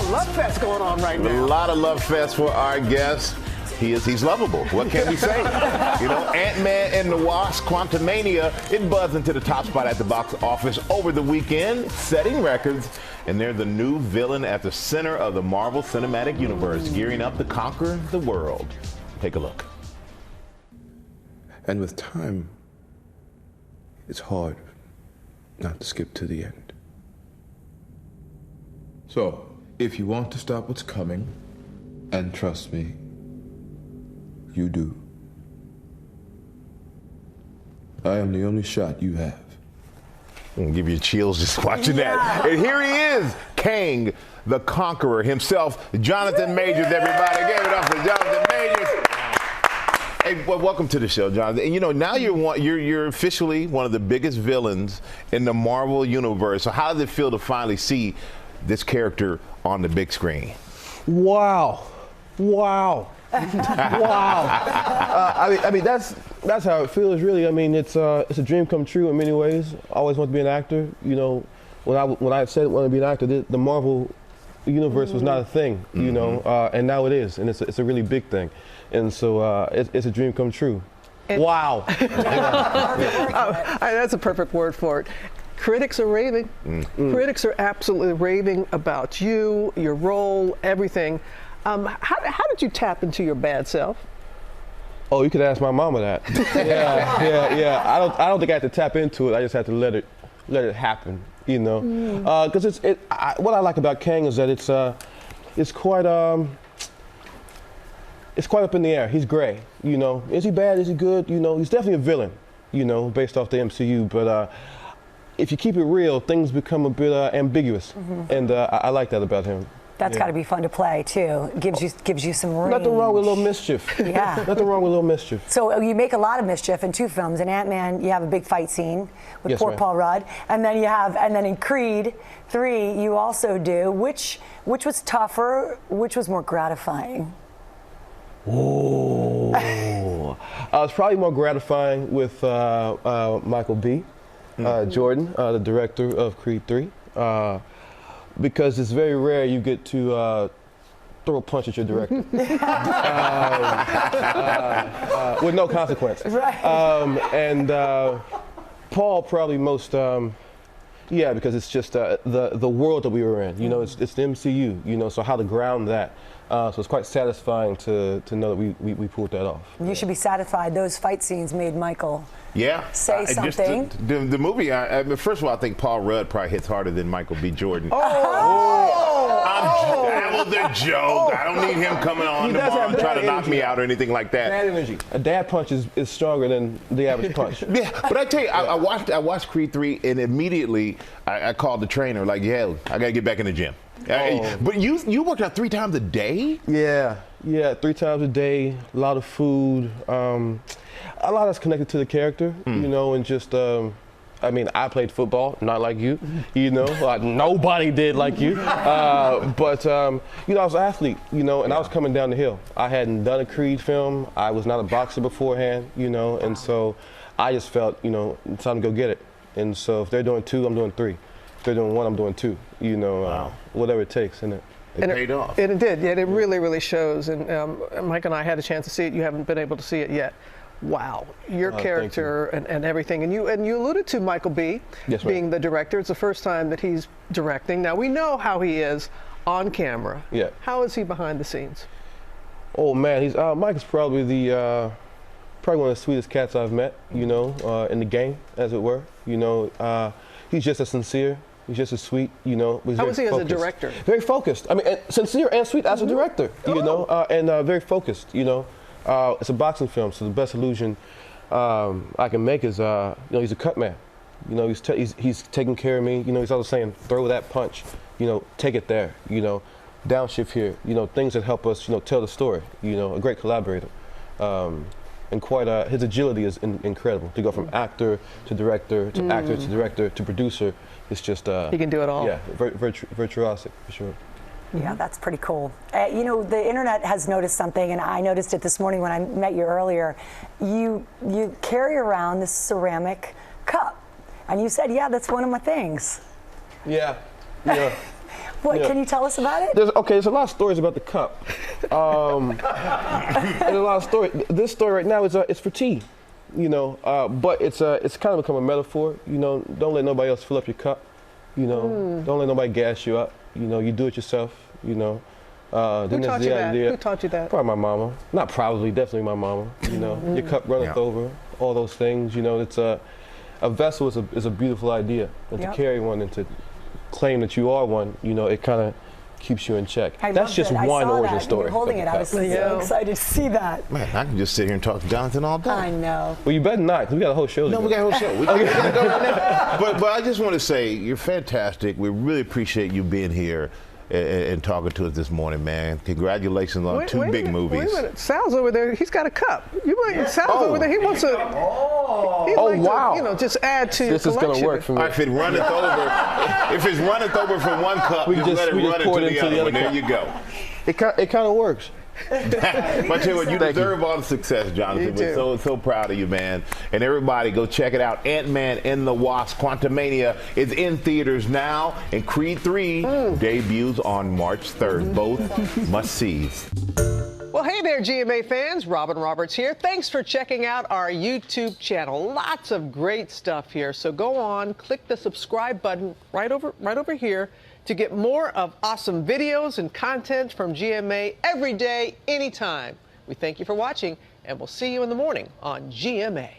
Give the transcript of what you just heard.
love fest going on right now. A lot of love fest for our guest. He's lovable. What can we say? You know, Ant-Man and the Wasp, Quantumania, it buzzed into the top spot at the box office over the weekend, setting records. And they're the new villain at the center of the Marvel Cinematic Universe, gearing up to conquer the world. Take a look. And with time, it's hard not to skip to the end. So, if you want to stop what's coming, and trust me, you do, I am the only shot you have. I'm gonna give you chills just watching that. And here he is, Kang the Conqueror himself, Jonathan Majors, everybody. Give it up for Jonathan Majors. Hey, well, welcome to the show, Jonathan. And you know, now you're officially one of the biggest villains in the Marvel universe. So how does it feel to finally see this character on the big screen? Wow. Wow. Wow. I mean that's how it feels, really. I mean, it's a dream come true in many ways. I always want to be an actor. You know, when I said I want to be an actor, the Marvel universe was not a thing. You know, and now it is, and it's a really big thing. And so it's a dream come true. Wow. That's a perfect word for it. Critics are raving. Critics are absolutely raving about you, your role, everything. How did you tap into your bad self? Oh, you could ask my mama that. Yeah. I don't think I had to tap into it. I just had to let it happen. You know, because what I like about Kang is that it's quite up in the air. He's gray. You know, is he bad? Is he good? You know, he's definitely a villain. You know, based off the MCU, but. If you keep it real, things become a bit ambiguous, and I like that about him. That's got to be fun to play too. Gives you some range. Nothing wrong with a little mischief. Yeah. Nothing wrong with a little mischief. So you make a lot of mischief in 2 films. In Ant-Man, you have a big fight scene with poor Paul Rudd, and then in Creed 3, you also do. Which was tougher? Which was more gratifying? Oh, it's probably more gratifying with Michael B. Jordan, the director of Creed 3, because it's very rare you get to throw a punch at your director with no consequence. Right. And Paul probably most, because it's just the world that we were in. You know, it's the MCU. You know, so how to ground that. So it's quite satisfying to know that we pulled that off. You should be satisfied. Those fight scenes made Michael say something. Just the movie, first of all, I think Paul Rudd probably hits harder than Michael B. Jordan. That was a joke. I don't need him coming on tomorrow and trying to knock me out or anything like that. Bad energy. A dad punch is stronger than the average punch. Yeah, but I tell you, I watched Creed 3, and immediately I called the trainer, like, yeah, I got to get back in the gym. But you worked out 3 times a day? Yeah, 3 times a day, a lot of food. A lot that's connected to the character, you know, and just, I mean, I played football, not like you, you know, like nobody did like you. But, you know, I was an athlete, you know, and I was coming down the hill. I hadn't done a Creed film. I was not a boxer beforehand, you know, and so I just felt, you know, it's time to go get it. And so if they're doing 2, I'm doing 3. If they're doing 1, I'm doing 2, you know, whatever it takes, isn't it? It paid off. And it did, yeah, it really, really shows. And Mike and I had a chance to see it. You haven't been able to see it yet. Wow, your character and everything. And you alluded to Michael B. being the director. It's the first time that he's directing. Now, we know how he is on camera. Yeah. How is he behind the scenes? Oh, man, Mike is probably probably one of the sweetest cats I've met, you know, in the game, as it were. You know, he's just as sincere. He's just as sweet, you know. How is he as a director? Very focused. I mean, sincere and sweet as a director, you know, and very focused, you know. It's a boxing film, so the best illusion I can make is, you know, he's a cut man. You know, he's taking care of me. You know, he's always saying, throw that punch, you know, take it there, you know, downshift here, you know, things that help us, you know, tell the story. You know, a great collaborator. And quite his agility is incredible. To go from actor to director to actor to director to producer, it's just he can do it all. Yeah, virtuosic for sure. Yeah, that's pretty cool. You know, the internet has noticed something, and I noticed it this morning when I met you earlier. You carry around this ceramic cup, and you said, yeah, that's one of my things. Yeah. What, can you tell us about it? There's a lot of stories about the cup. And a lot of stories. This story right now is it's for tea, you know, but it's kind of become a metaphor. You know, don't let nobody else fill up your cup. You know, don't let nobody gas you up. You know, you do it yourself. You know. Who taught you that? Who taught you that? Probably my mama. Not probably, definitely my mama. You know, your cup runneth over. All those things. You know, it's a vessel is a beautiful idea, and to carry one and to claim that you are one, you know, it kind of keeps you in check. That's just one origin story. You're holding it. I was so excited to see that. Man, I can just sit here and talk to Jonathan all day. I know. Well, you better not, 'cause we got a whole show. No, we got a whole show. We gotta go right now. But I just want to say, you're fantastic. We really appreciate you being here and talking to us this morning, man. Congratulations on two big movies. Wait a minute. Sal's over there. He's got a cup. Sal's over there. He wants to. Wow. To, you know, just add to this your is collection. Gonna work for me. If it runneth over from one cup, we just let it run into the other one. There you go. It kind of works. But I tell you what, you deserve all the success, Jonathan. We're so proud of you, man. And everybody, go check it out. Ant-Man and the Wasp: Quantumania is in theaters now, and Creed 3 debuts on March 3rd. Both must-sees. Well, hey there, GMA fans. Robin Roberts here. Thanks for checking out our YouTube channel. Lots of great stuff here. So go on, click the subscribe button right over here to get more of awesome videos and content from GMA every day, anytime. We thank you for watching, and we'll see you in the morning on GMA.